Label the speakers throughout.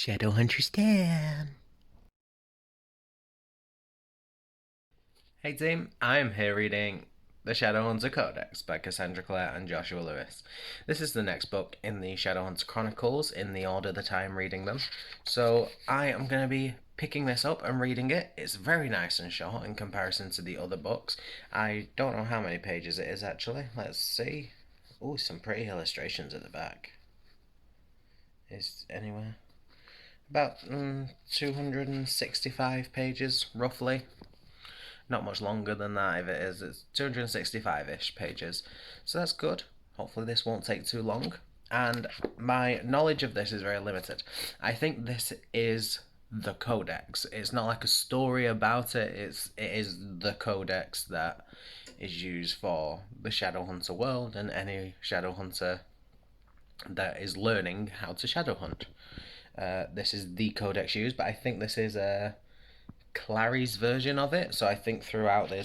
Speaker 1: Shadowhunter Stan. Hey team, I'm here reading The Shadowhunter Codex by Cassandra Clare and Joshua Lewis. This is the next book in the Shadowhunter Chronicles in the order that I am reading them. So I am going to be picking this up and reading it. It's very nice and short in comparison to the other books. I don't know how many pages it is actually. Let's see. Oh, some pretty illustrations at the back. Is anywhere? About 265 pages, roughly. Not much longer than that if it is. It's 265-ish pages. So that's good. Hopefully this won't take too long. And my knowledge of this is very limited. I think this is the Codex. It's not like a story about it. It is the Codex that is used for the Shadowhunter world and any Shadowhunter that is learning how to Shadowhunt. This is the Codex used, but I think this is Clary's version of it. So I think throughout I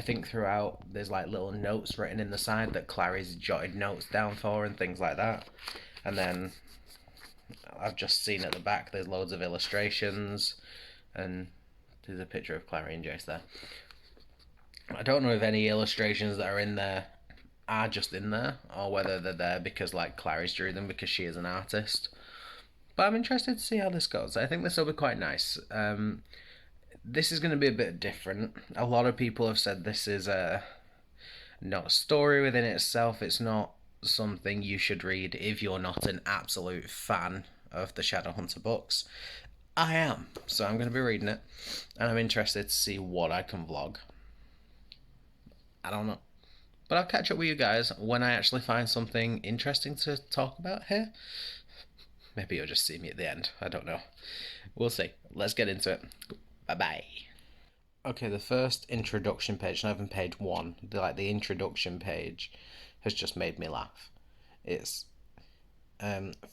Speaker 1: think throughout there's like little notes written in the side that Clary's jotted notes down for and things like that. And then I've just seen at the back there's loads of illustrations and there's a picture of Clary and Jace there. I don't know if any illustrations that are in there are just in there or whether they're there because like Clary's drew them because she is an artist. But I'm interested to see how this goes. I think this will be quite nice. This is going to be a bit different. A lot of people have said this is not a story within itself. It's not something you should read if you're not an absolute fan of the Shadowhunter books. I am, so I'm going to be reading it, and I'm interested to see what I can vlog. I don't know. But I'll catch up with you guys when I actually find something interesting to talk about here. Maybe you'll just see me at the end. I don't know. We'll see. Let's get into it. Bye-bye. Okay, the first introduction page, not even page one, the introduction page has just made me laugh. It's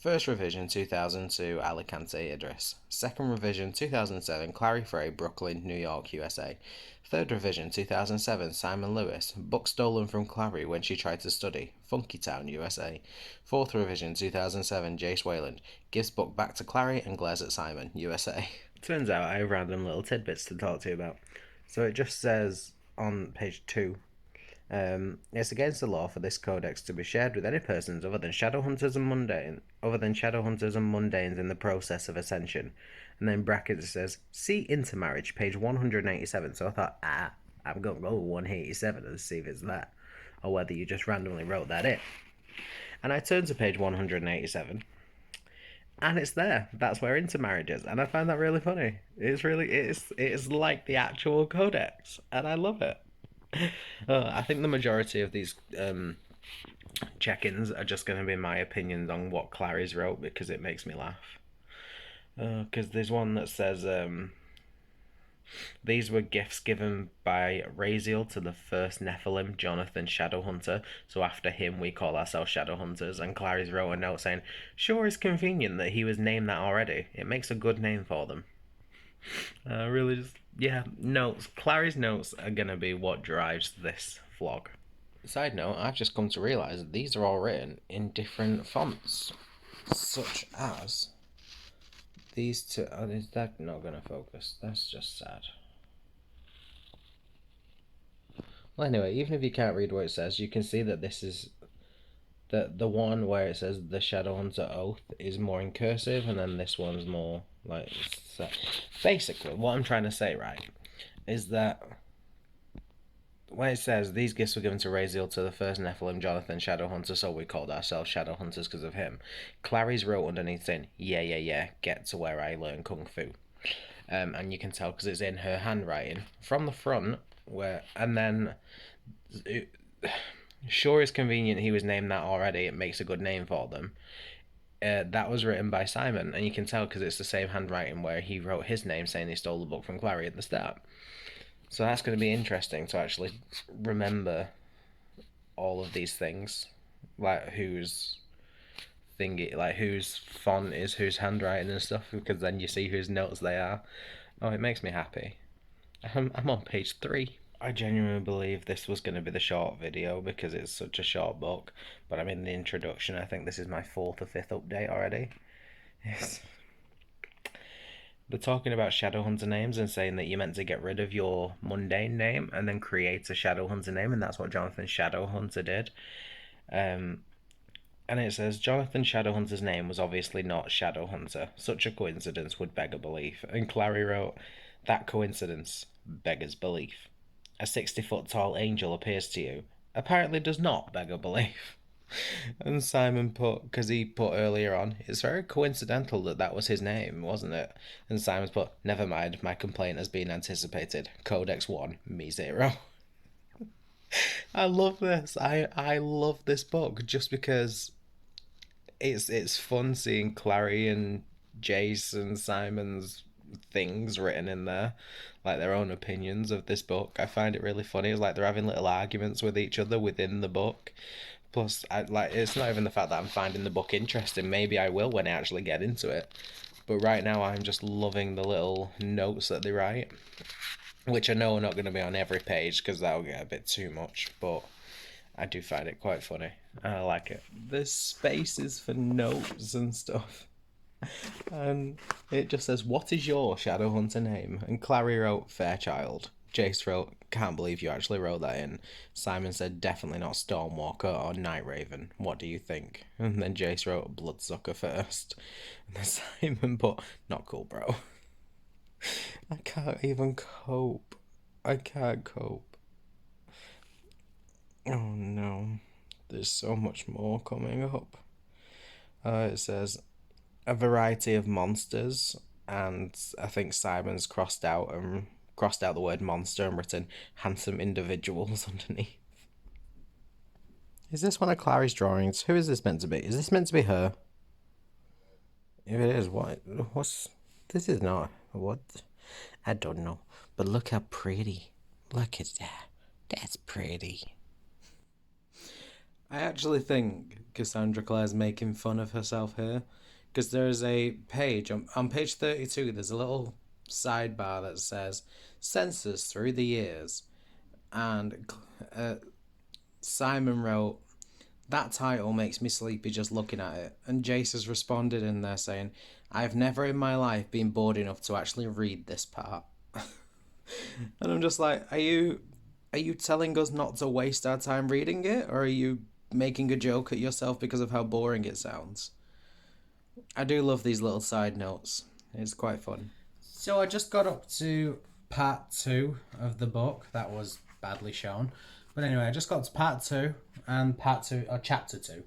Speaker 1: first revision 2002 Alicante, Idris. Second revision 2007 Clary Frey, Brooklyn, New York, USA. Third revision 2007 Simon Lewis. Book stolen from Clary when she tried to study, Funkytown, USA. Fourth revision 2007 Jace Wayland. Gives book back to Clary and glares at Simon, USA. Turns out I have random little tidbits to talk to you about. So it just says on page 2, it's against the law for this codex to be shared with any persons other than Shadowhunters and Mundanes in the process of ascension. And then brackets it says, see intermarriage, page 187. So I thought, I'm going to go 187 and see if it's that, or whether you just randomly wrote that in. And I turned to page 187, and it's there. That's where intermarriage is, and I find that really funny. It's like the actual codex, and I love it. I think the majority of these check-ins are just going to be my opinions on what Clary's wrote because it makes me laugh. Because there's one that says, these were gifts given by Raziel to the first Nephilim, Jonathan Shadowhunter, so after him we call ourselves Shadowhunters, and Clary's wrote a note saying, sure is convenient that he was named that already. It makes a good name for them. Really just, yeah, notes. Clary's notes are going to be what drives this vlog. Side note, I've just come to realise that these are all written in different fonts, such as these two. Oh, is that not going to focus? That's just sad. Well, anyway, even if you can't read what it says, you can see that this is the one where it says the Shadowhunter Oath is more in cursive, and then this one's more like set. Basically, what I'm trying to say, right, is that when it says these gifts were given to Raziel to the first Nephilim, Jonathan Shadowhunter, so we called ourselves Shadowhunters because of him. Clary's wrote underneath saying, yeah, get to where I learn Kung Fu. And you can tell because it's in her handwriting from the front, and then sure is convenient he was named that already. It makes a good name for them. That was written by Simon, and you can tell because it's the same handwriting where he wrote his name saying he stole the book from Clary at the start. So that's going to be interesting to actually remember all of these things, like whose font is whose handwriting and stuff, because then you see whose notes they are. Oh, it makes me happy. I'm on page 3. I genuinely believe this was going to be the short video because it's such a short book, but I'm in the introduction. I think this is my 4th or 5th update already. It's... They're talking about Shadowhunter names and saying that you're meant to get rid of your mundane name and then create a Shadowhunter name, and that's what Jonathan Shadowhunter did. Um, and it says Jonathan Shadowhunter's name was obviously not Shadowhunter. Such a coincidence would beg a belief. And Clary wrote, that coincidence beggars belief. A 60-foot tall angel appears to you. Apparently does not beg a belief. And Simon put, because he put earlier on, it's very coincidental that that was his name, wasn't it? And Simon's put, never mind, my complaint has been anticipated. Codex 1, me 0. I love this. I love this book just because it's fun seeing Clary and Jace and Simon's things written in there, like their own opinions of this book. I find it really funny. It's like they're having little arguments with each other within the book. Plus, it's not even the fact that I'm finding the book interesting. Maybe I will when I actually get into it. But right now, I'm just loving the little notes that they write, which I know are not going to be on every page because that'll get a bit too much. But I do find it quite funny. I like it. There's spaces for notes and stuff. And it just says, what is your Shadowhunter name? And Clary wrote Fairchild. Jace wrote, can't believe you actually wrote that in. Simon said, definitely not Stormwalker or Night Raven. What do you think? And then Jace wrote, Bloodsucker first. And then Simon put, not cool, bro. I can't even cope. I can't cope. Oh no. There's so much more coming up. It says, a variety of monsters, and I think Simon's crossed out the word monster and written handsome individuals underneath. Is this one of Clary's drawings? Who is this meant to be? Is this meant to be her? If it is, what's this? Is not what? I don't know. But look how pretty. Look at that. That's pretty. I actually think Cassandra Clare's making fun of herself here, because there's a page on page 32. There's a little sidebar that says census through the years, and Simon wrote, that title makes me sleepy just looking at it. And Jace has responded in there saying, I've never in my life been bored enough to actually read this part. And I'm just like, are you telling us not to waste our time reading it, or are you making a joke at yourself because of how boring it sounds? I do love these little side notes. It's quite fun. So I just got up to part 2 of the book. That was badly shown. But anyway, I just got to part 2 and chapter 2.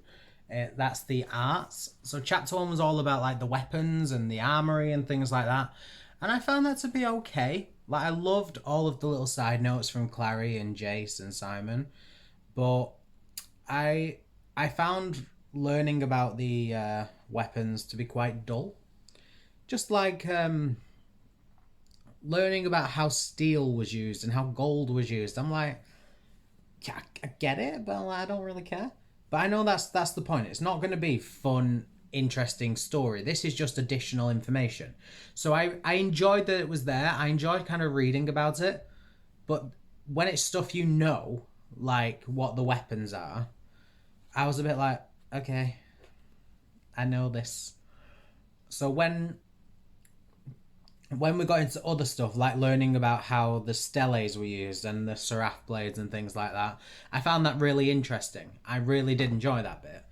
Speaker 1: That's the arts. So chapter 1 was all about like the weapons and the armory and things like that. And I found that to be okay. Like, I loved all of the little side notes from Clary and Jace and Simon. But I found learning about the weapons to be quite dull. Just like learning about how steel was used and how gold was used. I'm like, yeah, I get it, but I don't really care. But I know that's the point. It's not going to be fun, interesting story. This is just additional information. So I enjoyed that it was there. I enjoyed kind of reading about it. But when it's stuff you know, like what the weapons are, I was a bit like, okay, I know this. So when we got into other stuff, like learning about how the steles were used and the seraph blades and things like that, I found that really interesting. I really did enjoy that bit.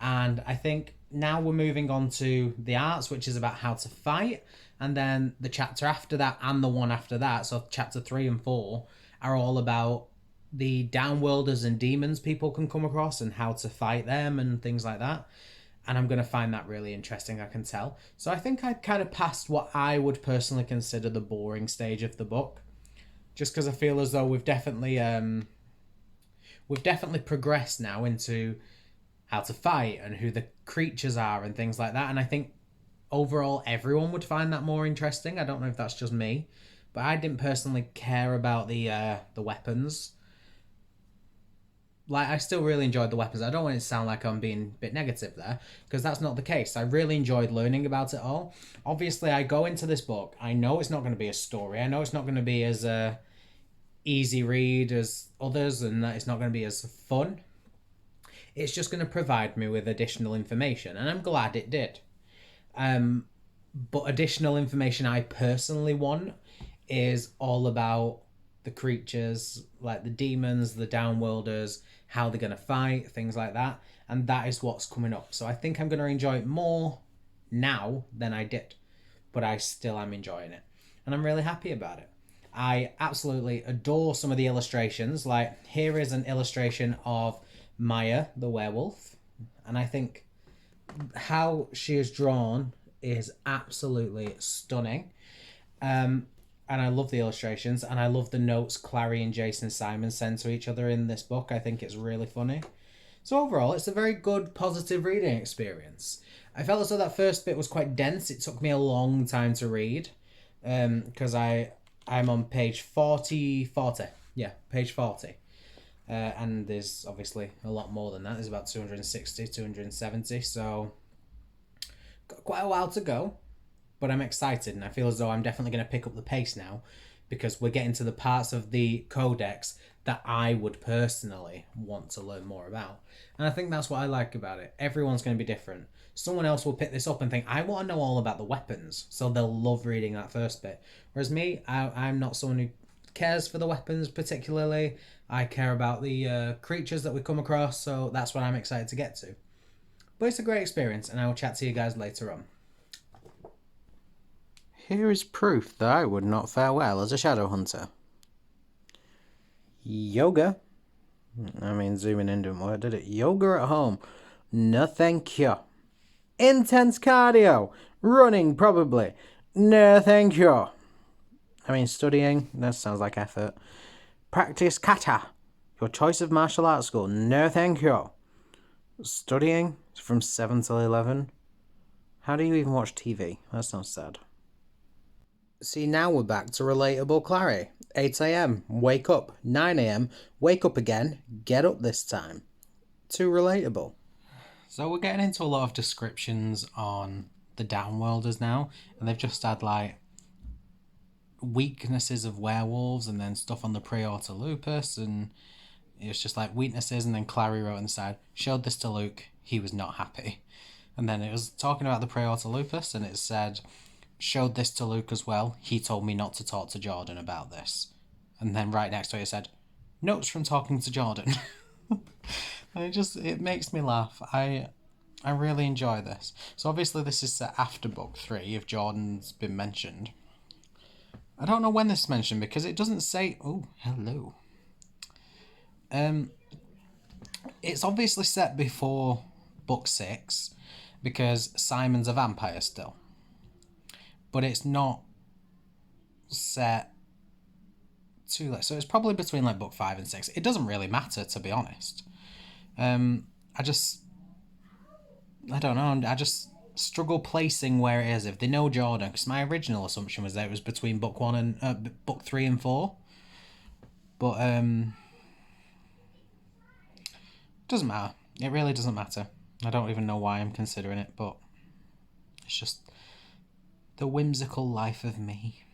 Speaker 1: And I think now we're moving on to the arts, which is about how to fight. And then the chapter after that and the one after that, so chapter 3 and 4, are all about the downworlders and demons people can come across and how to fight them and things like that. And I'm going to find that really interesting, I can tell. So I think I kind of passed what I would personally consider the boring stage of the book, just because I feel as though we've definitely progressed now into how to fight and who the creatures are and things like that. And I think overall everyone would find that more interesting. I don't know if that's just me, but I didn't personally care about the weapons. Like, I still really enjoyed the weapons. I don't want it to sound like I'm being a bit negative there, because that's not the case. I really enjoyed learning about it all. Obviously, I go into this book, I know it's not going to be a story. I know it's not going to be as easy read as others, and that it's not going to be as fun. It's just going to provide me with additional information, and I'm glad it did.
Speaker 2: But additional information I personally want is all about the creatures, like the demons, the downworlders, how they're going to fight, things like that. And that is what's coming up. So I think I'm going to enjoy it more now than I did. But I still am enjoying it. And I'm really happy about it. I absolutely adore some of the illustrations. Like, here is an illustration of Maya, the werewolf. And I think how she is drawn is absolutely stunning. And I love the illustrations, and I love the notes Clary and Jason Simon send to each other in this book. I think it's really funny. So overall, it's a very good, positive reading experience. I felt as though that first bit was quite dense. It took me a long time to read, because I'm on page 40. Yeah, page 40. And there's obviously a lot more than that. There's about 260, 270, so got quite a while to go. But I'm excited, and I feel as though I'm definitely going to pick up the pace now, because we're getting to the parts of the Codex that I would personally want to learn more about. And I think that's what I like about it. Everyone's going to be different. Someone else will pick this up and think, I want to know all about the weapons, so they'll love reading that first bit. Whereas me, I'm not someone who cares for the weapons particularly. I care about the creatures that we come across, so that's what I'm excited to get to. But it's a great experience, and I will chat to you guys later on.
Speaker 1: Here is proof that I would not fare well as a Shadowhunter. Yoga. I mean, zooming in didn't work, did it? Yoga at home. No thank you. Intense cardio. Running, probably. No thank you. I mean, studying. That sounds like effort. Practice kata. Your choice of martial arts school. No thank you. Studying from 7 till 11. How do you even watch TV? That sounds sad. See, now we're back to relatable Clary. 8 a.m, wake up. 9 a.m, wake up again, get up this time. Too relatable. So we're getting into a lot of descriptions on the Downworlders now, and they've just had like weaknesses of werewolves and then stuff on the Praetor Lupus, and it's just like weaknesses, and then Clary wrote on the side, showed this to Luke, he was not happy. And then it was talking about the Praetor Lupus, and it said, showed this to Luke as well. He told me not to talk to Jordan about this. And then right next to it said, notes from talking to Jordan. And it makes me laugh. I really enjoy this. So obviously this is set after book 3 if Jordan's been mentioned. I don't know when this is mentioned because it doesn't say... Oh, hello. It's obviously set before book 6 because Simon's a vampire still. But it's not set too late. So it's probably between like book 5 and 6. It doesn't really matter, to be honest. I don't know. I just struggle placing where it is. If they know Jordan, because my original assumption was that it was between book 1 and book 3 and 4. But doesn't matter. It really doesn't matter. I don't even know why I'm considering it, but it's just the whimsical life of me.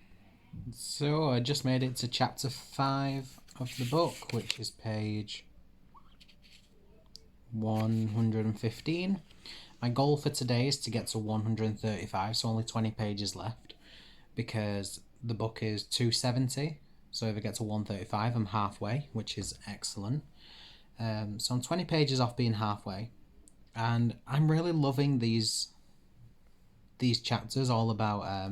Speaker 1: So I just made it to chapter 5 of the book, which is page 115. My goal for today is to get to 135, so only 20 pages left, because the book is 270, so if I get to 135 I'm halfway, which is excellent. So I'm 20 pages off being halfway, and I'm really loving these chapters all about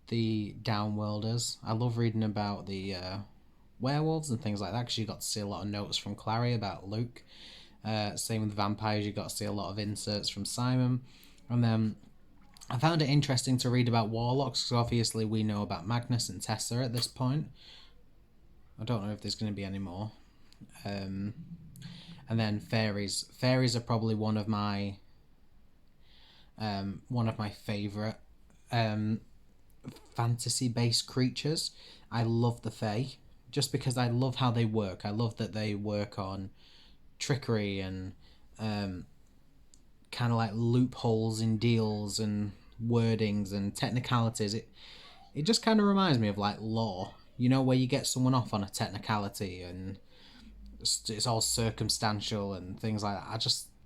Speaker 1: the Downworlders. I love reading about the werewolves and things like that, because you got to see a lot of notes from Clary about Luke. Same with vampires, you got to see a lot of inserts from Simon. And then I found it interesting to read about warlocks, because obviously we know about Magnus and Tessa at this point. I don't know if there's going to be any more. And then fairies. Fairies are probably one of my favourite fantasy-based creatures. I love the Fae, just because I love how they work. I love that they work on trickery and kind of like loopholes in deals and wordings and technicalities. It just kind of reminds me of like law, you know, where you get someone off on a technicality and it's all circumstantial and things like that.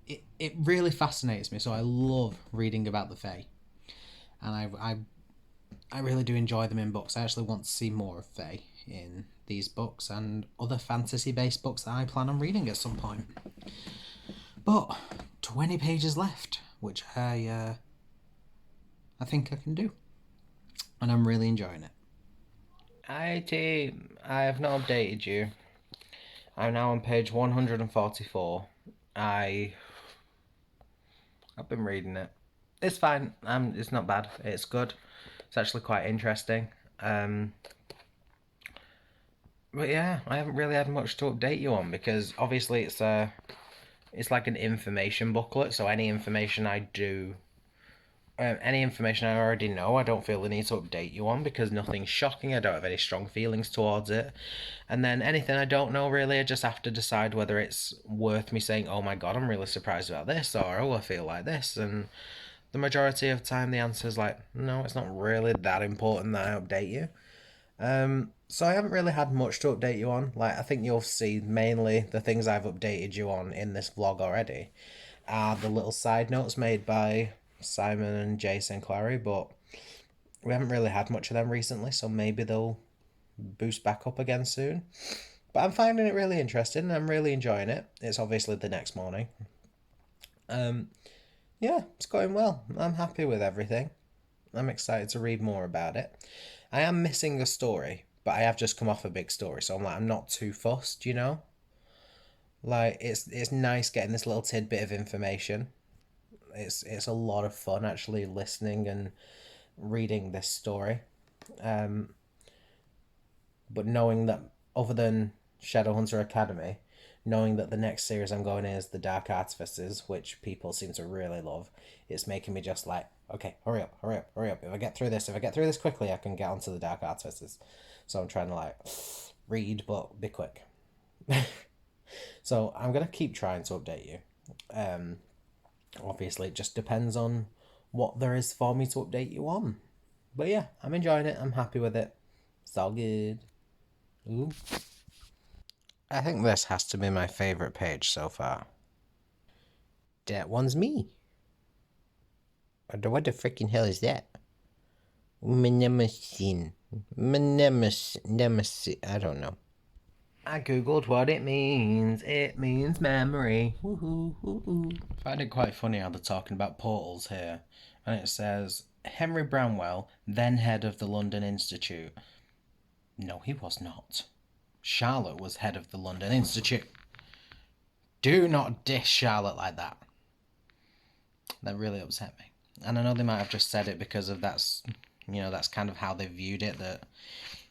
Speaker 2: it really fascinates me. So I love reading about the Fae, and I really do enjoy them in books. I actually want to see more of Fae in these books and other fantasy based books that I plan on reading at some point. But 20 pages left, which I think I can do, and I'm really enjoying it.
Speaker 1: I have not updated you. I'm now on page 144. I I've been reading it. It's fine. It's not bad. It's good. It's actually quite interesting. Um, but yeah, I haven't really had much to update you on because obviously it's like an information booklet. So any information I already know, I don't feel the need to update you on because nothing's shocking. I don't have any strong feelings towards it. And then anything I don't know, really, I just have to decide whether it's worth me saying, oh my god, I'm really surprised about this, or oh, I feel like this. And the majority of the time, the answer is like, no, it's not really that important that I update you. So I haven't really had much to update you on. Like, I think you'll see mainly the things I've updated you on in this vlog already are the little side notes made by Simon and Jason Clary, but we haven't really had much of them recently, so maybe they'll boost back up again soon. But I'm finding it really interesting and I'm really enjoying it. It's obviously the next morning. Um, yeah, it's going well. I'm happy with everything. I'm excited to read more about it. I am missing a story, but I have just come off a big story, so I'm not too fussed, you know? Like it's nice getting this little tidbit of information. It's a lot of fun actually listening and reading this story. Um, but knowing that other than Shadowhunter Academy, knowing that the next series I'm going in is the Dark Artificers, which people seem to really love, it's making me just like, okay, hurry up, hurry up, hurry up. If I get through this quickly, I can get onto the Dark Artificers. So I'm trying to like read, but be quick. So I'm gonna keep trying to update you. Um, Obviously, it just depends on what there is for me to update you on. But yeah, I'm enjoying it. I'm happy with it. It's all good. Ooh. I think this has to be my favourite page so far. That one's me. What the freaking hell is that? Mnemosyne. Nemesis. I don't know. I googled what it means. It means memory. Woohoo, woohoo. I find it quite funny how they're talking about portals here. And it says, Henry Bramwell, then head of the London Institute. No, he was not. Charlotte was head of the London Institute. Do not diss Charlotte like that. That really upset me. And I know they might have just said it because of that's kind of how they viewed it, that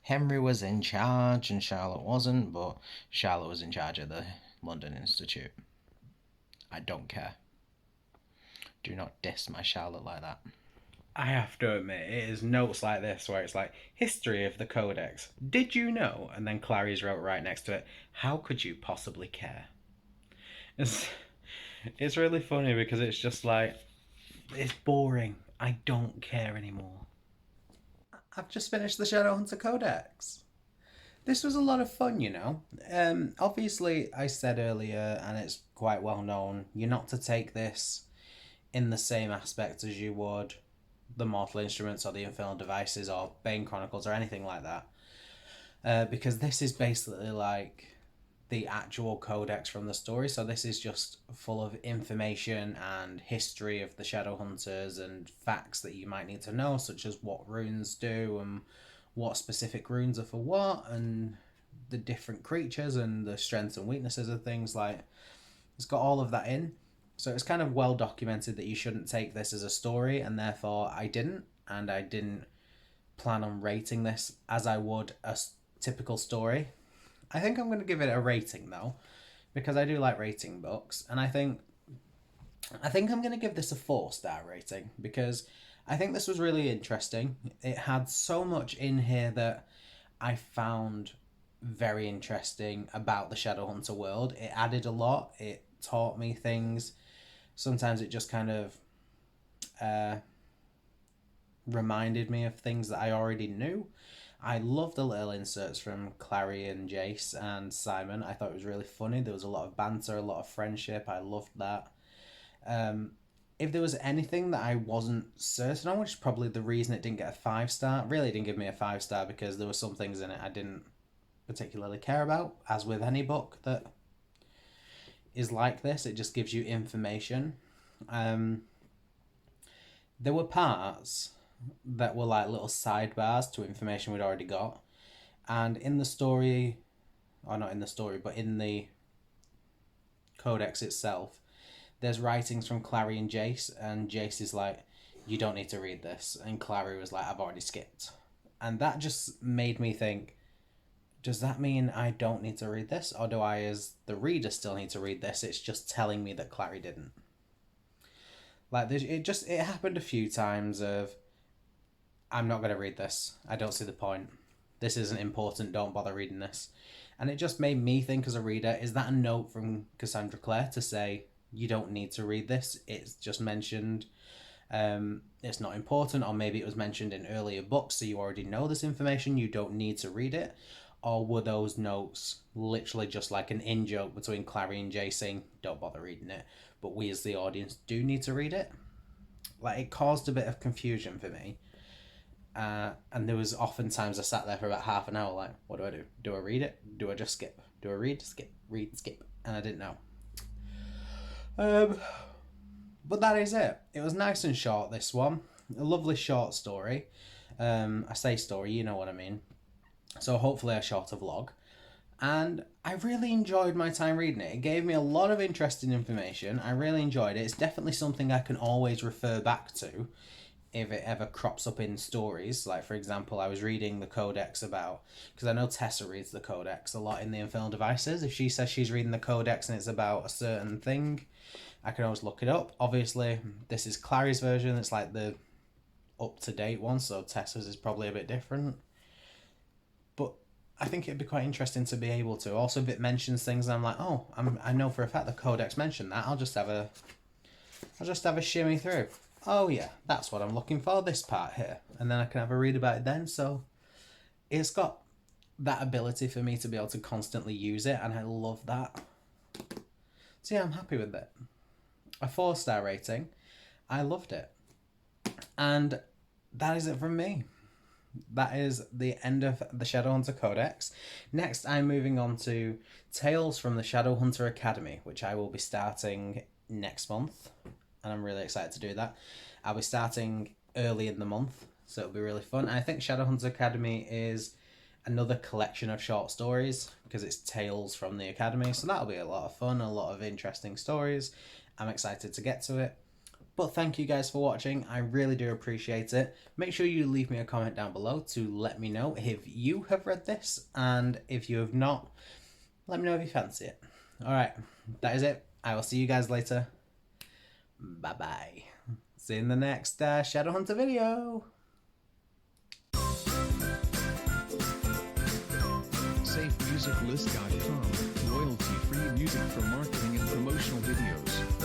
Speaker 1: Henry was in charge and Charlotte wasn't, but Charlotte was in charge of the London Institute. I don't care. Do not diss my Charlotte like that. I have to admit, it is notes like this where it's like, history of the Codex. Did you know? And then Clary's wrote right next to it, how could you possibly care? It's really funny because it's just like, it's boring. I don't care anymore. I've just finished the Shadowhunter Codex. This was a lot of fun, you know. Obviously, I said earlier, and it's quite well known, you're not to take this in the same aspect as you would the Mortal Instruments or the Infernal Devices or Bane Chronicles or anything like that. Because this is basically like the actual codex from the story. So this is just full of information and history of the Shadowhunters and facts that you might need to know, such as what runes do and what specific runes are for what, and the different creatures and the strengths and weaknesses of things. Like, it's got all of that in. So it's kind of well documented that you shouldn't take this as a story, and therefore I didn't. And I didn't plan on rating this as I would a typical story. I think I'm going to give it a rating though, because I do like rating books, and I think I'm going to give this a 4-star rating because I think this was really interesting. It had so much in here that I found very interesting about the Shadowhunter world. It added a lot. It taught me things. Sometimes it just kind of reminded me of things that I already knew. I love the little inserts from Clary and Jace and Simon. I thought it was really funny. There was a lot of banter, a lot of friendship. I loved that.
Speaker 2: If there was anything that I wasn't certain on, which is probably the reason it didn't get a 5-star, really didn't give me a 5-star, because there were some things in it I didn't particularly care about, as with any book that is like this. It just gives you information. There were parts that were like little sidebars to information we'd already got, and in the story, or not in the story, but in the Codex itself, there's writings from Clary and Jace is like, you don't need to read this, and Clary was like, I've already skipped. And that just made me think, does that mean I don't need to read this, or do I, as the reader, still need to read this? It's just telling me that Clary didn't. Like, it happened a few times of, I'm not going to read this, I don't see the point, this isn't important, don't bother reading this. And it just made me think, as a reader, is that a note from Cassandra Clare to say, you don't need to read this, it's just mentioned, it's not important, or maybe it was mentioned in earlier books, so you already know this information, you don't need to read it? Or were those notes literally just like an in-joke between Clary and Jay saying, don't bother reading it, but we as the audience do need to read it? Like, it caused a bit of confusion for me. And there was often times I sat there for about half an hour like, what do I do? Do I read it? Do I just skip? Do I read, skip, read, skip? And I didn't know. But that is it. It was nice and short, this one. A lovely short story. I say story, you know what I mean. So hopefully a shorter vlog. And I really enjoyed my time reading it. It gave me a lot of interesting information. I really enjoyed it. It's definitely something I can always refer back to if it ever crops up in stories. Like, for example, I was reading the Codex about, because I know Tessa reads the Codex a lot in the Infernal Devices. If she says she's reading the Codex and it's about a certain thing, I can always look it up. Obviously, this is Clary's version. It's like the up-to-date one, so Tessa's is probably a bit different. But I think it'd be quite interesting to be able to. Also, if it mentions things, I'm like, oh, I know for a fact the Codex mentioned that. I'll just have a shimmy through. Oh yeah, that's what I'm looking for, this part here. And then I can have a read about it then. So it's got that ability for me to be able to constantly use it, and I love that. So yeah, I'm happy with it. A 4-star rating. I loved it. And that is it from me. That is the end of the Shadowhunter Codex. Next, I'm moving on to Tales from the Shadowhunter Academy, which I will be starting next month. And I'm really excited to do that. I'll be starting early in the month, so it'll be really fun. And I think Shadowhunter Academy is another collection of short stories, because it's Tales from the Academy. So that'll be a lot of fun, a lot of interesting stories. I'm excited to get to it. But thank you guys for watching. I really do appreciate it. Make sure you leave me a comment down below to let me know if you have read this. And if you have not, let me know if you fancy it. Alright, that is it. I will see you guys later. Bye-bye. See you in the next Shadowhunter video.
Speaker 3: SafeMusicList.com. Royalty-free music for marketing and promotional videos.